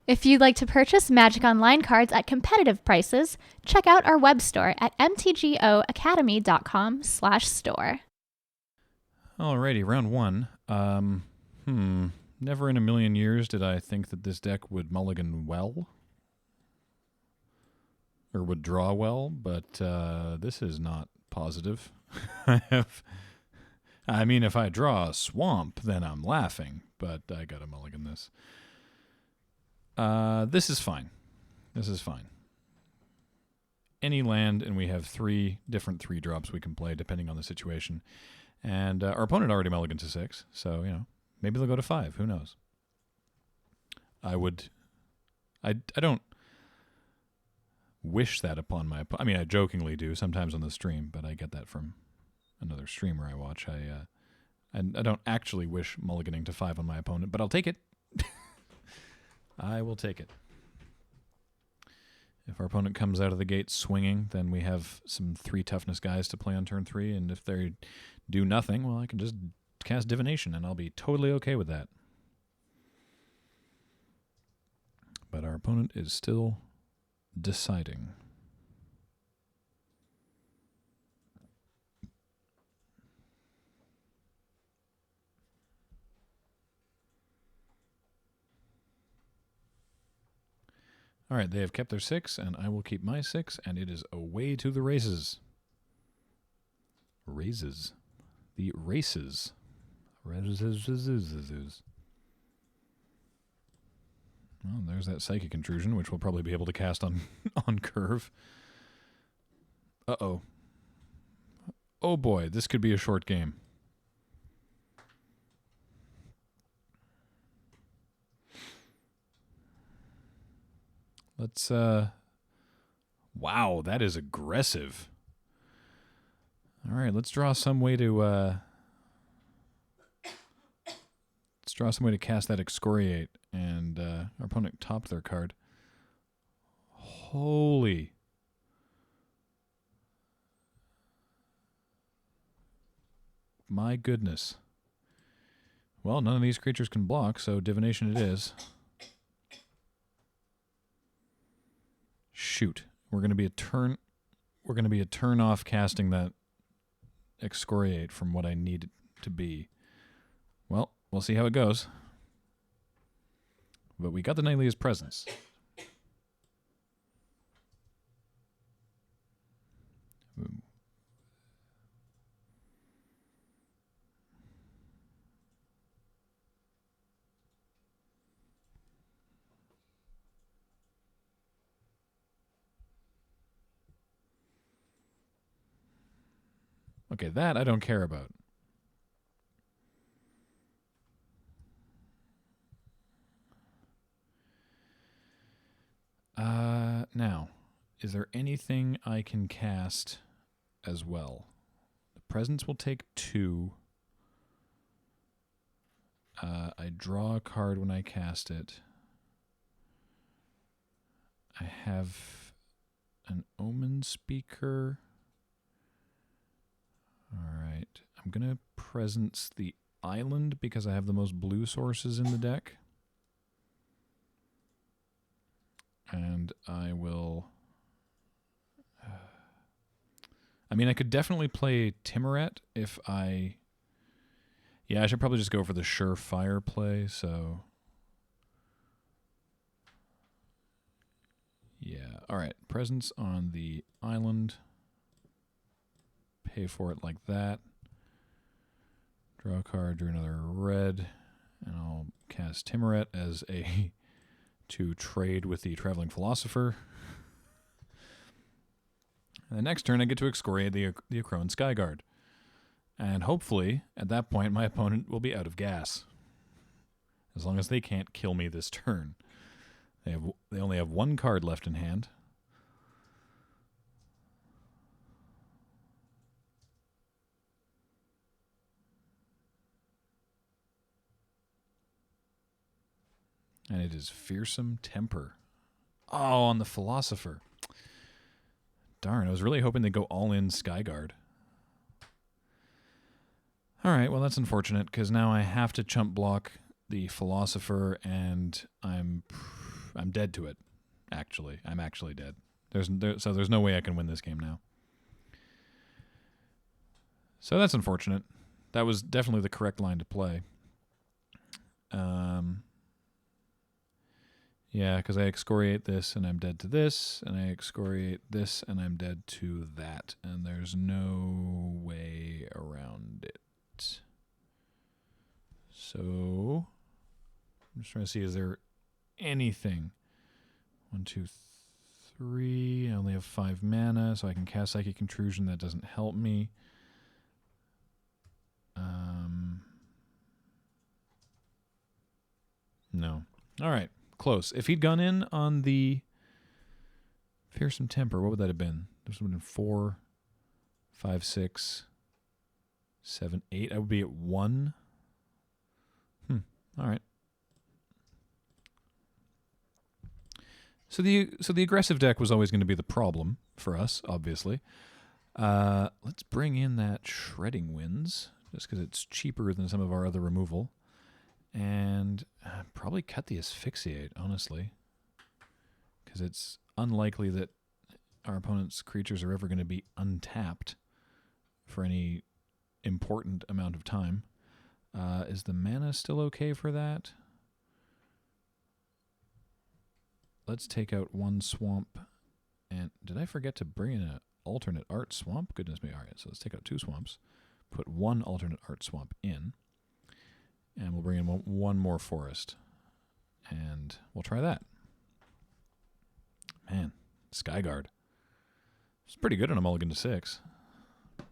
If you'd like to purchase Magic Online cards at competitive prices, check out our web store at mtgoacademy.com/store. Alrighty, round one. Never in a million years did I think that this deck would mulligan well. Or would draw well, but this is not positive. I mean, if I draw a swamp, then I'm laughing, but I gotta mulligan this. This is fine. This is fine. Any land, and we have 3 different 3-drops we can play depending on the situation. And our opponent already mulliganed to 6, so, you know, maybe they'll go to 5. Who knows? I don't wish that upon my opponent. I mean, I jokingly do sometimes on the stream, but I get that from another streamer I watch. I don't actually wish mulliganing to 5 on my opponent, but I'll take it. I will take it. If our opponent comes out of the gate swinging, then we have some 3 toughness guys to play on turn 3, and if they do nothing, well, I can just cast Divination, and I'll be totally okay with that. But our opponent is still deciding. All right, they have kept their 6, and I will keep my 6, and it is away to the races. Raises. The races. Well, there's that Psychic Intrusion, which we'll probably be able to cast on, on curve. Uh-oh. Oh boy, this could be a short game. Let's, wow, that is aggressive. All right, let's draw some way to, cast that Excoriate, and our opponent topped their card. Holy. My goodness. Well, none of these creatures can block, so Divination it is. Shoot. We're going to be a turn off casting that Excoriate from what I need it to be. Well, we'll see how it goes. But we got the Nightly as Presence. Ooh. Okay, that I don't care about. Now, is there anything I can cast as well? The Presence will take 2. I draw a card when I cast it. I have an Omen Speaker. Alright, I'm going to Presence the Island because I have the most blue sources in the deck. And I will... I mean, I could definitely play Timuret if I... Yeah, I should probably just go for the surefire play, so... Yeah, alright. Presence on the island. Pay for it like that. Draw a card, draw another red, and I'll cast Timuret as a... to trade with the Traveling Philosopher. And the next turn I get to excoriate the Akroan Skyguard. And hopefully, at that point, my opponent will be out of gas. As long as they can't kill me this turn. They only have 1 card left in hand. And it is Fearsome Temper. Oh, on the Philosopher. Darn, I was really hoping they'd go all-in Skyguard. Alright, well that's unfortunate, because now I have to chump block the Philosopher, and I'm I'm dead to it. Actually, I'm actually dead. So there's no way I can win this game now. So that's unfortunate. That was definitely the correct line to play. Yeah, because I excoriate this and I'm dead to this, and I excoriate this and I'm dead to that, and there's no way around it. So I'm just trying to see, is there anything? 1, 2, 3. I only have 5 mana, so I can cast Psychic Intrusion. That doesn't help me. No. All right. Close. If he'd gone in on the Fearsome Temper, what would that have been? This would have been 4, 5, 6, 7, 8. I would be at 1. All right. So the aggressive deck was always going to be the problem for us, obviously. Let's bring in that Shredding Winds, just because it's cheaper than some of our other removal. And probably cut the Asphyxiate, honestly, because it's unlikely that our opponent's creatures are ever going to be untapped for any important amount of time. Is the mana still okay for that? Let's take out 1 swamp. And did I forget to bring in an alternate art swamp? Goodness me. All right, so let's take out 2 swamps. Put 1 alternate art swamp in. And we'll bring in one more forest. And we'll try that. Man, Skyguard. It's pretty good on a mulligan to 6.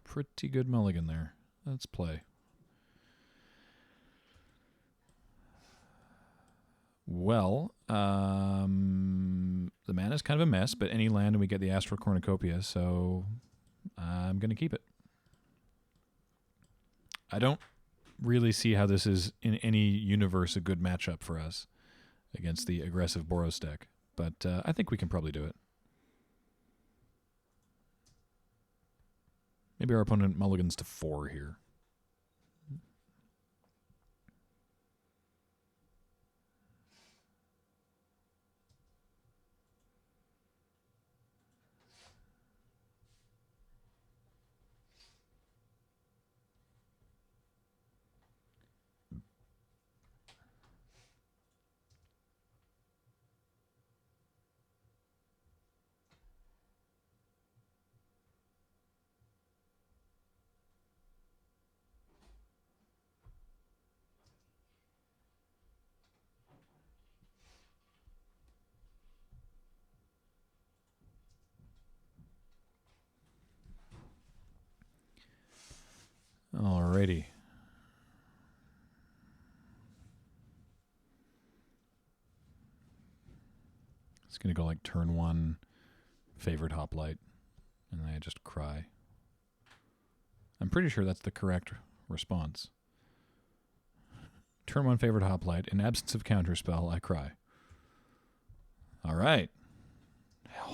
Pretty good mulligan there. Let's play. Well, the mana's kind of a mess, but any land and we get the Astral Cornucopia, so I'm going to keep it. I don't really see how this is in any universe a good matchup for us against the aggressive Boros deck, but I think we can probably do it. Maybe our opponent mulligans to 4 here. Alrighty. It's going to go like turn 1, Favored Hoplite, and then I just cry. I'm pretty sure that's the correct response. Turn 1, Favored Hoplite. In absence of counterspell, I cry. All right.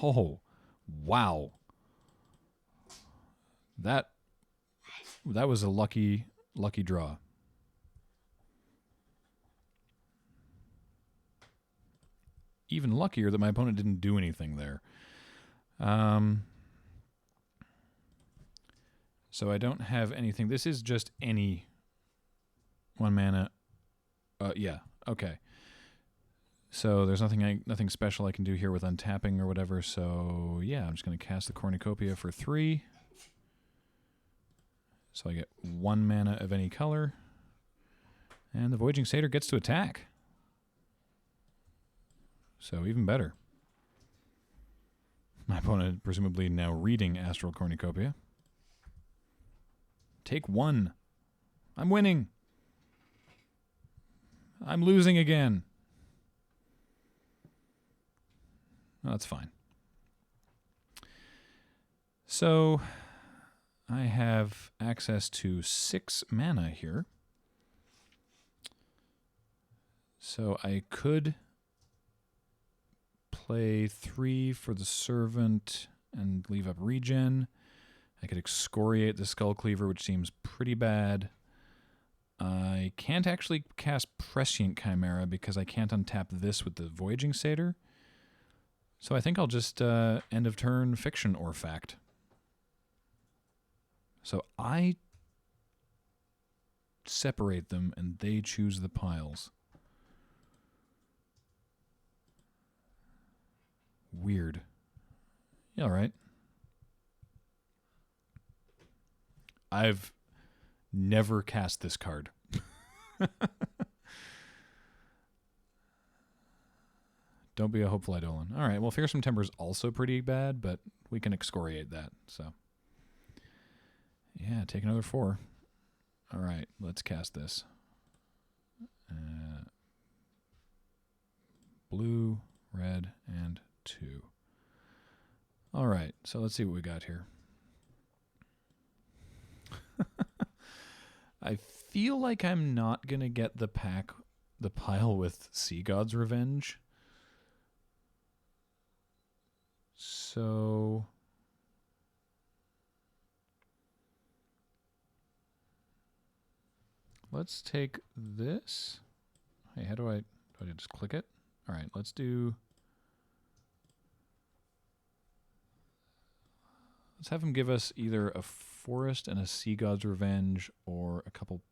Oh, wow. That was a lucky draw. Even luckier that my opponent didn't do anything there. So I don't have anything. This is just any 1 mana. Yeah, okay. So there's nothing special I can do here with untapping or whatever. So yeah, I'm just going to cast the Cornucopia for 3. So I get 1 mana of any color. And the Voyaging Satyr gets to attack. So even better. My opponent presumably now reading Astral Cornucopia. Take 1. I'm winning. I'm losing again. Oh, that's fine. So I have access to 6 mana here. So I could play 3 for the Servant and leave up regen. I could excoriate the Skull Cleaver, which seems pretty bad. I can't actually cast Prescient Chimera because I can't untap this with the Voyaging Satyr. So I think I'll just end of turn Fiction or Fact. So I separate them and they choose the piles. Weird. Yeah, all right. I've never cast this card. Don't be a hopeful Eidolon. All right, well, Fearsome Timber is also pretty bad, but we can excoriate that. So, yeah, take another 4. All right, let's cast this. Blue, red, and 2. All right, so let's see what we got here. I feel like I'm not going to get the pile with Sea God's Revenge. So let's take this. Hey, how do I just click it? All right, let's have him give us either a Forest and a Sea God's Revenge or a couple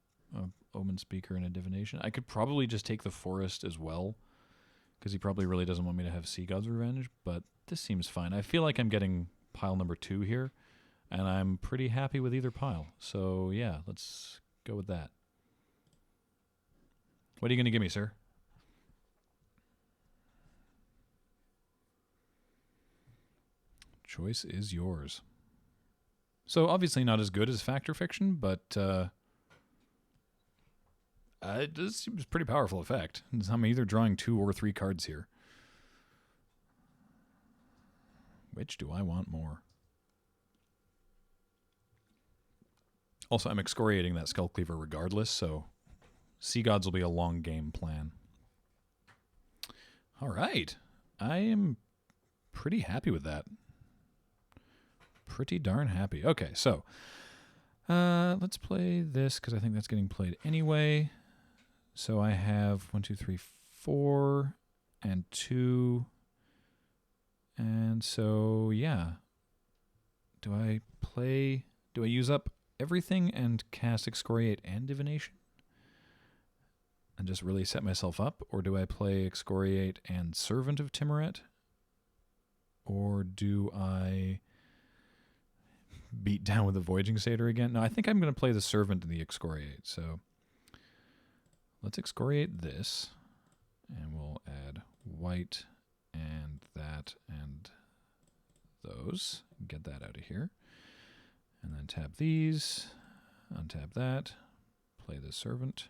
Omen Speaker and a Divination. I could probably just take the Forest as well because he probably really doesn't want me to have Sea God's Revenge, but this seems fine. I feel like I'm getting pile number 2 here, and I'm pretty happy with either pile. So, yeah, let's go with that. What are you going to give me, sir? Choice is yours. So, obviously not as good as Fact or Fiction, but it does seem a pretty powerful effect. I'm either drawing 2 or 3 cards here. Which do I want more? Also, I'm excoriating that Skull Cleaver regardless, so Sea Gods will be a long game plan. All right. I am pretty happy with that. Pretty darn happy. Okay, so let's play this because I think that's getting played anyway. So I have 1, 2, 3, 4, and 2. And so, yeah. Do I use up everything and cast Excoriate and Divination? And just really set myself up? Or do I play Excoriate and Servant of Timuret? Or do I beat down with the Voyaging Satyr again? No, I think I'm going to play the Servant and the Excoriate. So let's Excoriate this. And we'll add white and that and those. Get that out of here. And then tap these. Untap that. Play the Servant.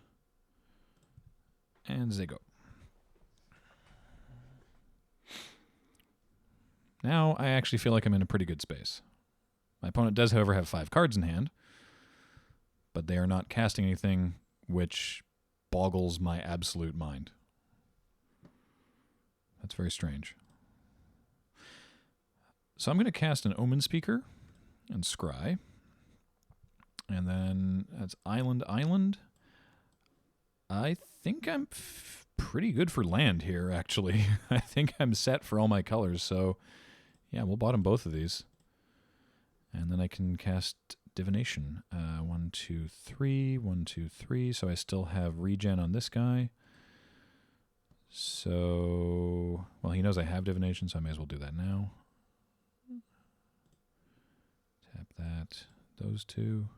And they go. Now I actually feel like I'm in a pretty good space. My opponent does, however, have 5 cards in hand, but they are not casting anything which boggles my absolute mind. That's very strange. So I'm going to cast an Omen Speaker and Scry. And then that's Island. I think I'm pretty good for land here, actually. I think I'm set for all my colors, so yeah, we'll bottom both of these. And then I can cast Divination. 1, 2, 3, 1, 2, 3. So I still have regen on this guy. So, well, he knows I have Divination, so I may as well do that now. Tap that. Those 2.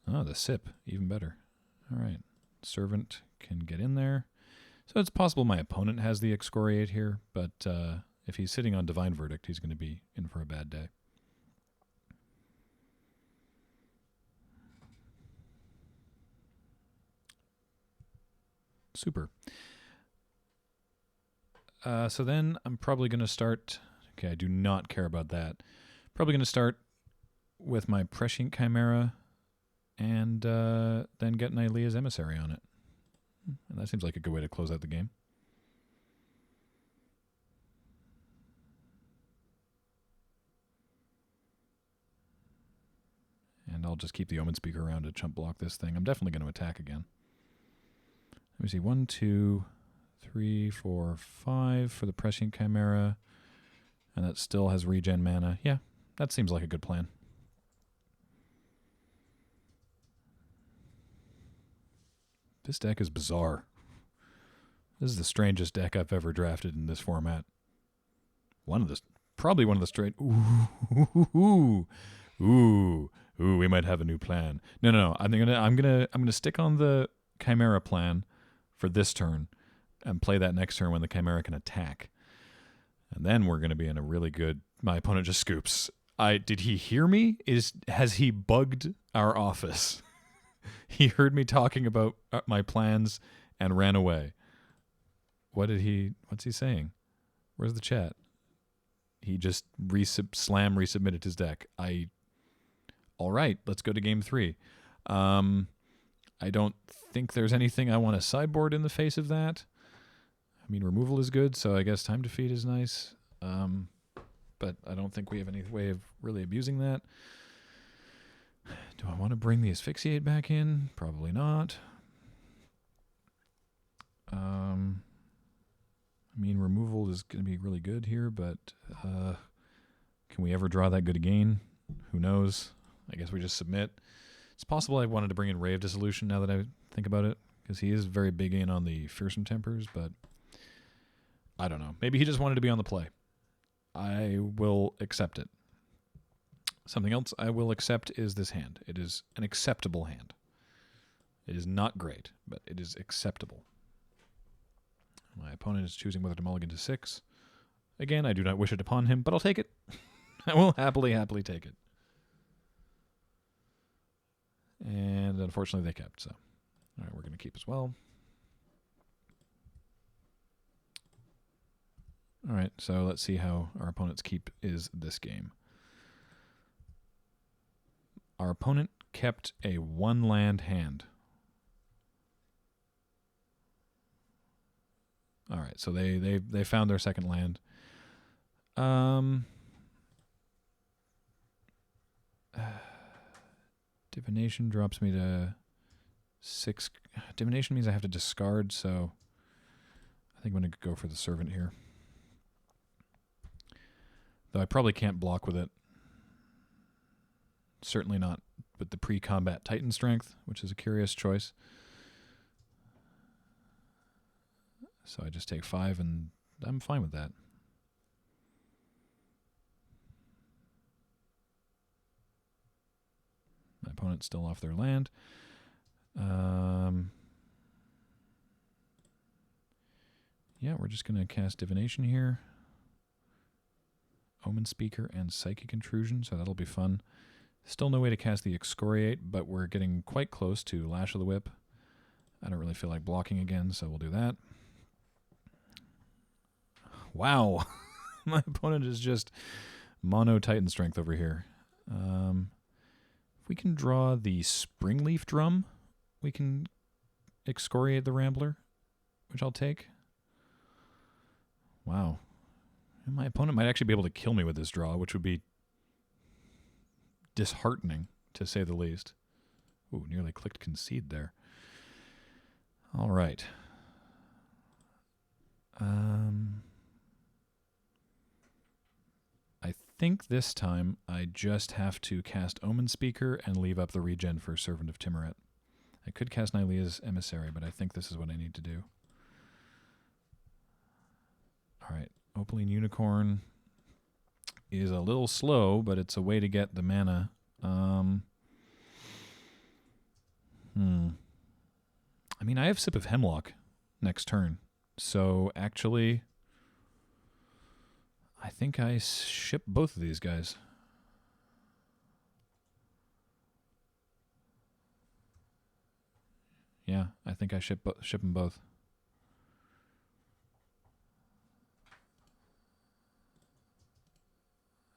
Oh, the Sip. Even better. All right. Servant can get in there. So it's possible my opponent has the Excoriate here, but if he's sitting on Divine Verdict, he's going to be in for a bad day. Super. So then I'm probably going to start... Okay, I do not care about that. Probably going to start with my Prescient Chimera and then get an Ilea's Emissary on it. And that seems like a good way to close out the game. And And I'll just keep the Omen Speaker around to chump block this thing. I'm definitely going to attack again. Let me see. 1, 2, 3, 4, 5 for the Prescient Chimera. And that still has regen mana. Yeah, that seems like a good plan. This deck is bizarre. This is the strangest deck I've ever drafted in this format. Probably one of the straight. Ooh, we might have a new plan. No. I'm gonna stick on the Chimera plan for this turn, and play that next turn when the Chimera can attack. And then we're gonna be in a really good. My opponent just scoops. Did he hear me? Has he bugged our office? He heard me talking about my plans and ran away. What's he saying? Where's the chat? He just resubmitted his deck. All right, let's go to game 3. I don't think there's anything I want to sideboard in the face of that. I mean, removal is good, so I guess time defeat is nice. But I don't think we have any way of really abusing that. Do I want to bring the Asphyxiate back in? Probably not. I mean, removal is going to be really good here, but can we ever draw that good again? Who knows? I guess we just submit. It's possible I wanted to bring in Ray of Dissolution now that I think about it, because he is very big in on the Fearsome Tempers, but I don't know. Maybe he just wanted to be on the play. I will accept it. Something else I will accept is this hand. It is an acceptable hand. It is not great, but it is acceptable. My opponent is choosing whether to mulligan to 6. Again, I do not wish it upon him, but I'll take it. I will happily take it. And unfortunately they kept, so. All right, we're going to keep as well. All right, so let's see how our opponent's keep is this game. Our opponent kept a 1-land hand. All right, so they found their second land. Divination drops me to 6. Divination means I have to discard, so I think I'm going to go for the Servant here. Though I probably can't block with it. Certainly not with the pre-combat Titan Strength, which is a curious choice. So I just take 5, and I'm fine with that. My opponent's still off their land. Yeah, we're just going to cast Divination here. Omen Speaker and Psychic Intrusion, so that'll be fun. Still no way to cast the Excoriate, but we're getting quite close to Lash of the Whip. I don't really feel like blocking again, so we'll do that. Wow. My opponent is just mono Titan Strength over here. If we can draw the Springleaf Drum, we can excoriate the Rambler, which I'll take. Wow. And my opponent might actually be able to kill me with this draw, which would be disheartening, to say the least. Ooh, nearly clicked concede there. All right. I think this time I just have to cast Omen Speaker and leave up the regen for Servant of Timuret. I could cast Nylea's Emissary, but I think this is what I need to do. All right. Opaline Unicorn is a little slow, but it's a way to get the mana. I mean, I have Sip of Hemlock next turn, so actually, I think I ship both of these guys. Yeah, I think I ship them both.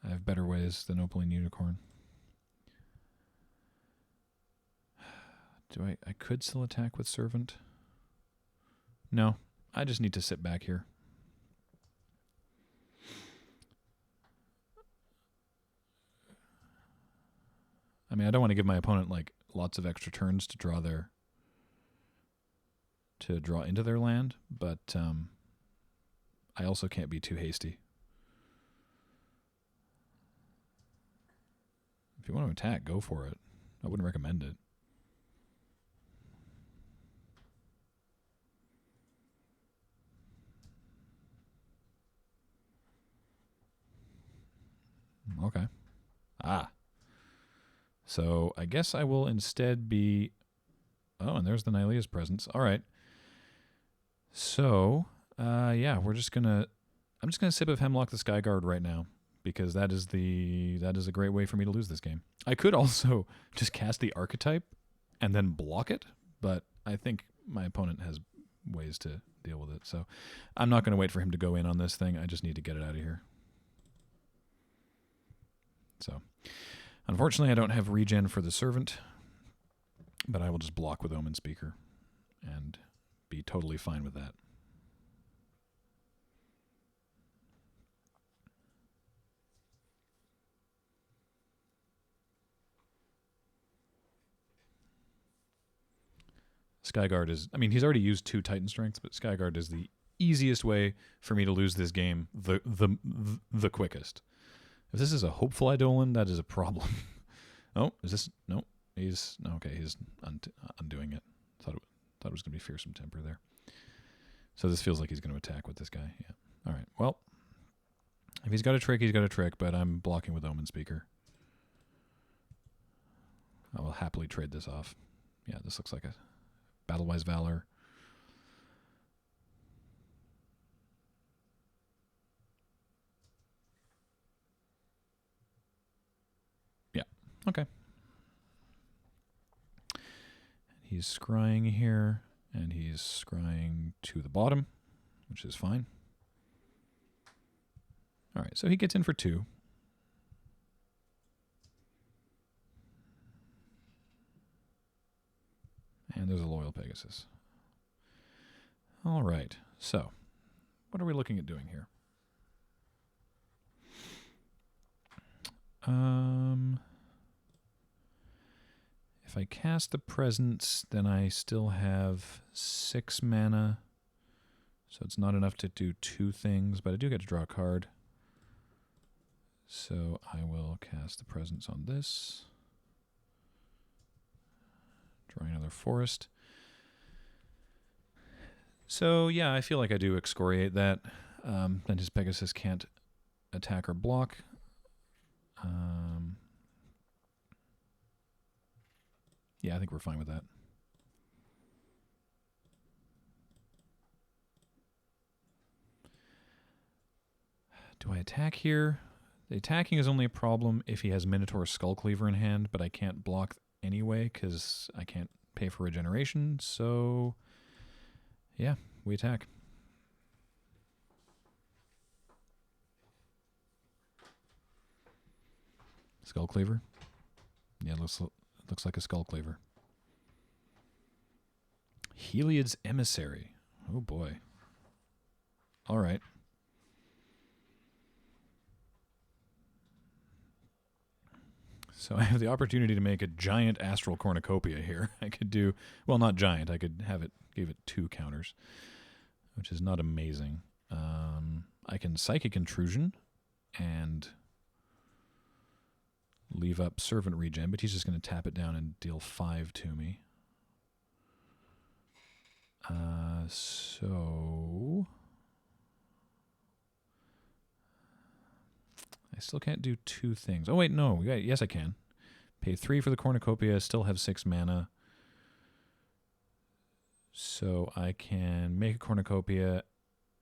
I have better ways than Opaline Unicorn. I could still attack with Servant? No, I just need to sit back here. I mean, I don't want to give my opponent like lots of extra turns to draw into their land, but I also can't be too hasty. If you want to attack, go for it. I wouldn't recommend it. Okay. So I guess I will instead be... Oh, and there's the Nylea's presence. All right. So, yeah, I'm just gonna sip of Hemlock the Skyguard right now, because that is a great way for me to lose this game. I could also just cast the Archetype and then block it, but I think my opponent has ways to deal with it. So I'm not going to wait for him to go in on this thing. I just need to get it out of here. So unfortunately, I don't have regen for the Servant, but I will just block with Omen Speaker and be totally fine with that. Skyguard is, I mean, he's already used 2 Titan Strengths, but Skyguard is the easiest way for me to lose this game the quickest. If this is a hopeful Eidolon, that is a problem. Oh, is this? No, he's undoing it. Thought it was going to be Fearsome Temper there. So this feels like he's going to attack with this guy. Yeah. All right. Well, if he's got a trick, he's got a trick, but I'm blocking with Omen Speaker. I will happily trade this off. Yeah, this looks like a Battlewise Valor. Yeah. Okay. He's scrying here, and he's scrying to the bottom, which is fine. All right, so he gets in for 2. And there's a Loyal Pegasus. All right, so what are we looking at doing here? If I cast the Presence, then I still have 6 mana, so it's not enough to do 2 things, but I do get to draw a card. So I will cast the Presence on this. Drawing another forest. So yeah, I feel like I do excoriate that. Then his Pegasus can't attack or block. Yeah, I think we're fine with that. Do I attack here? The attacking is only a problem if he has Minotaur Skullcleaver in hand, but I can't block anyway because I can't pay for regeneration. So, yeah, we attack. Skullcleaver? Yeah, looks like a Skullcleaver. Heliod's Emissary. Oh boy. All right. So I have the opportunity to make a giant Astral Cornucopia here. I could do, well, not giant. I could have it, give it 2 counters, which is not amazing. I can Psychic Intrusion and leave up Servant Regen, but he's just going to tap it down and deal 5 to me. So I still can't do 2 things. Oh, wait, no. Yes, I can. Pay 3 for the Cornucopia, still have 6 mana. So I can make a Cornucopia,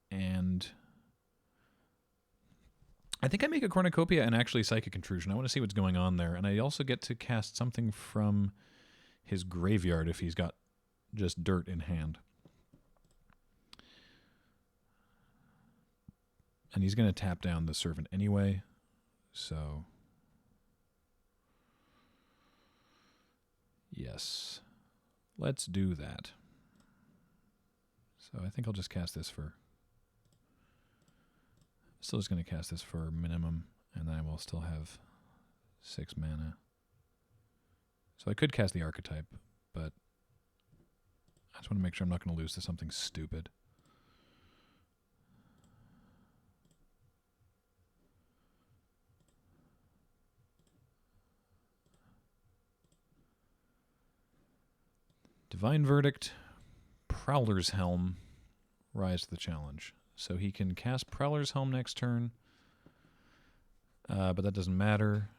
and I think I make a Cornucopia and actually Psychic Intrusion. I want to see what's going on there. And I also get to cast something from his graveyard if he's got just dirt in hand. And he's going to tap down the Servant anyway. So, yes, let's do that. So I think I'll just cast this for, still just going to cast this for minimum, and then I will still have 6 mana. So I could cast the Archetype, but I just want to make sure I'm not going to lose to something stupid. Divine Verdict, Prowler's Helm, rise to the challenge. So he can cast Prowler's Helm next turn, but that doesn't matter.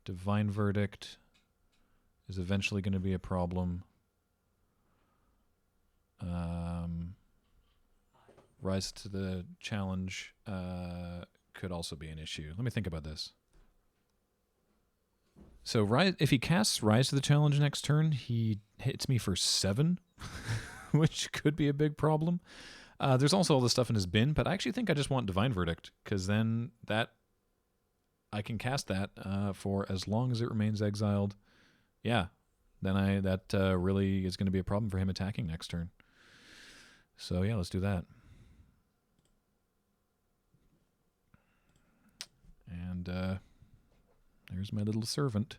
Divine Verdict is eventually going to be a problem. Rise to the challenge could also be an issue. Let me think about this. So if he casts Rise to the challenge next turn, he hits me for 7, which could be a big problem. There's also all the stuff in his bin, but I actually think I just want Divine Verdict, because then that I can cast that for as long as it remains exiled. Yeah, then that really is going to be a problem for him attacking next turn. So yeah, let's do that. And there's my little servant,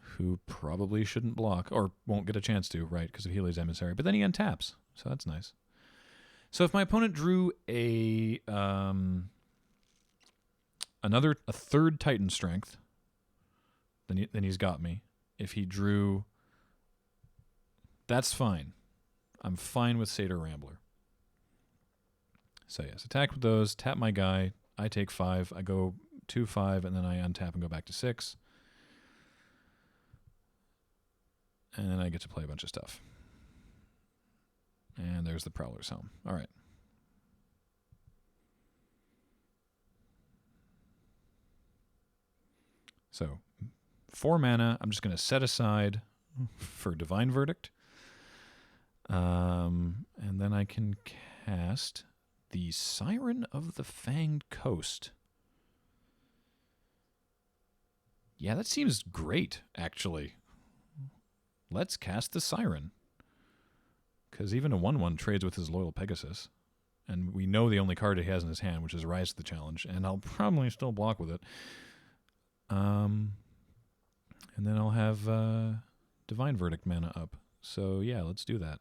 who probably shouldn't block, or won't get a chance to, right, because of Heliod's Emissary. But then he untaps, so that's nice. So if my opponent drew a third Titan Strength, then he's got me. If he drew, that's fine. I'm fine with Satyr Rambler. So yes, attack with those, tap my guy, I take 5, I go 2-5, and then I untap and go back to 6. And then I get to play a bunch of stuff. And there's the Prowler's Helm. All right. So 4 mana, I'm just going to set aside for Divine Verdict. And then I can cast the Siren of the Fanged Coast. Yeah, that seems great, actually. Let's cast the Siren. Because even a 1/1 trades with his Loyal Pegasus. And we know the only card he has in his hand, which is Rise to the Challenge. And I'll probably still block with it. And then I'll have Divine Verdict mana up. So yeah, let's do that.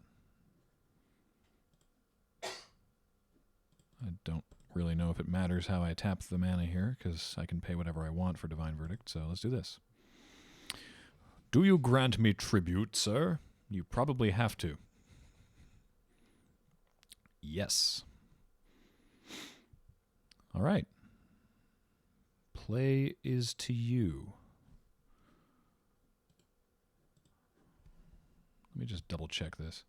I don't really know if it matters how I tap the mana here, because I can pay whatever I want for Divine Verdict, so let's do this. Do you grant me tribute, sir? You probably have to. Yes. All right. Play is to you. Let me just double check this.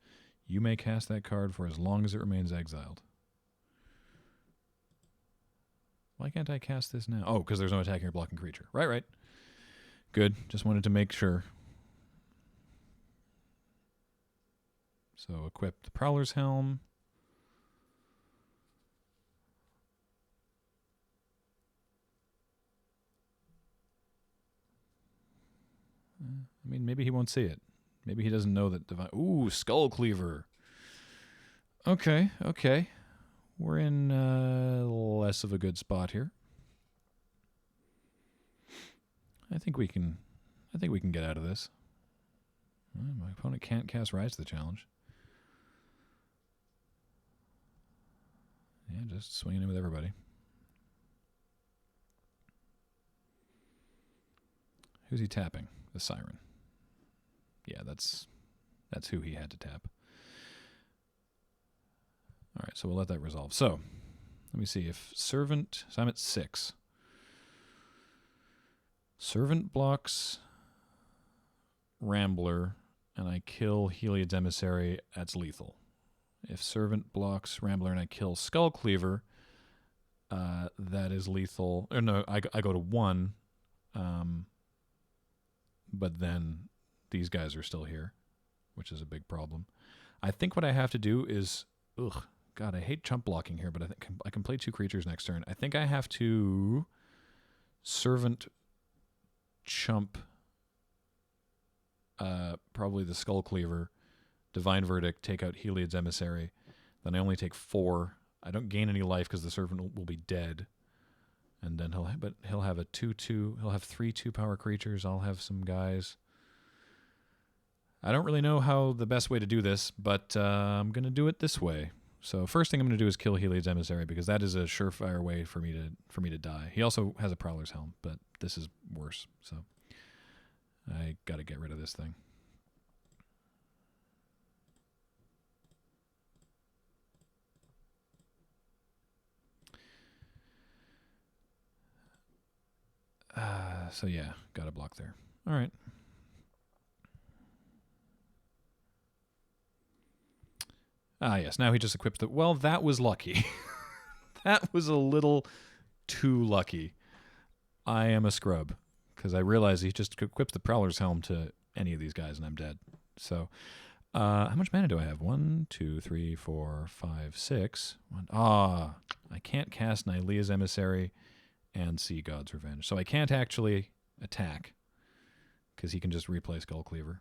You may cast that card for as long as it remains exiled. Why can't I cast this now? Oh, because there's no attacking or blocking creature. Right. Good. Just wanted to make sure. So equip the Prowler's Helm. I mean, maybe he won't see it. Maybe he doesn't know that Divine... Ooh, Skull Cleaver. Okay. We're in less of a good spot here. I think we can get out of this. My opponent can't cast Rise to the Challenge. Yeah, just swinging in with everybody. Who's he tapping? The Siren. Yeah, that's who he had to tap. All right, so we'll let that resolve. So, let me see if Servant... So I'm at 6. Servant blocks Rambler, and I kill Heliod's Emissary, that's lethal. If Servant blocks Rambler and I kill Skull Cleaver, that is lethal. Or no, I go to 1, but then these guys are still here, which is a big problem. I think what I have to do is... Ugh. God, I hate chump blocking here, but I think I can play 2 creatures next turn. I think I have to Servant chump probably the Skull Cleaver, Divine Verdict, take out Heliod's Emissary. Then I only take 4. I don't gain any life because the Servant will be dead. And then he'll have a 2/2. He'll have 3 2-power creatures. I'll have some guys. I don't really know how the best way to do this, but I'm going to do it this way. So first thing I'm going to do is kill Heliod's Emissary, because that is a surefire way for me to die. He also has a Prowler's Helm, but this is worse. So I got to get rid of this thing. So yeah, got a block there. All right. Ah, yes. Now he just equips the... Well, that was lucky. That was a little too lucky. I am a scrub, because I realized he just equips the Prowler's Helm to any of these guys, and I'm dead. So, how much mana do I have? 1, 2, 3, 4, 5, 6. I can't cast Nylea's Emissary and Sea God's Revenge. So I can't actually attack, because he can just replay Skullcleaver.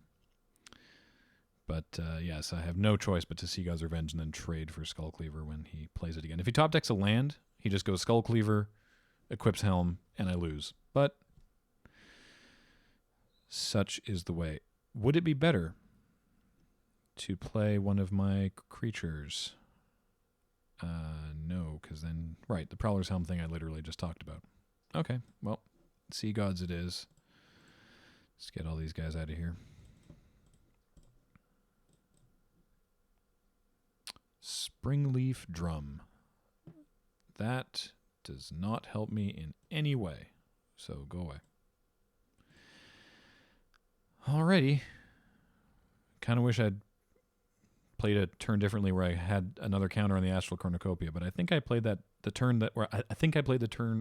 But yes, I have no choice but to Sea God's Revenge and then trade for Skullcleaver when he plays it again. If he top decks a land, he just goes Skullcleaver, equips Helm, and I lose. But such is the way. Would it be better to play one of my creatures? No, because then... Right, the Prowler's Helm thing I literally just talked about. Okay, well, Sea Gods it is. Let's get all these guys out of here. Springleaf Drum. That does not help me in any way, so go away. Alrighty. Kind of wish I'd played a turn differently where I had another counter on the Astral Cornucopia, but I think I played the turn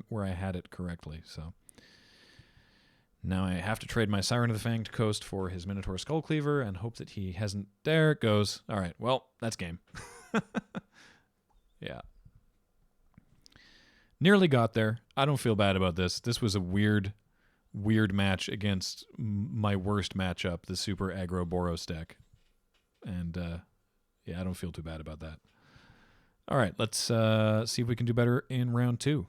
where I had it correctly. So now I have to trade my Siren of the Fanged Coast for his Minotaur Skullcleaver and hope that he hasn't... There it goes. All right, well, that's game. Yeah. Nearly got there. I don't feel bad about this. This was a weird match against my worst matchup, the super aggro Boros deck. And yeah, I don't feel too bad about that. All right, let's see if we can do better in round 2.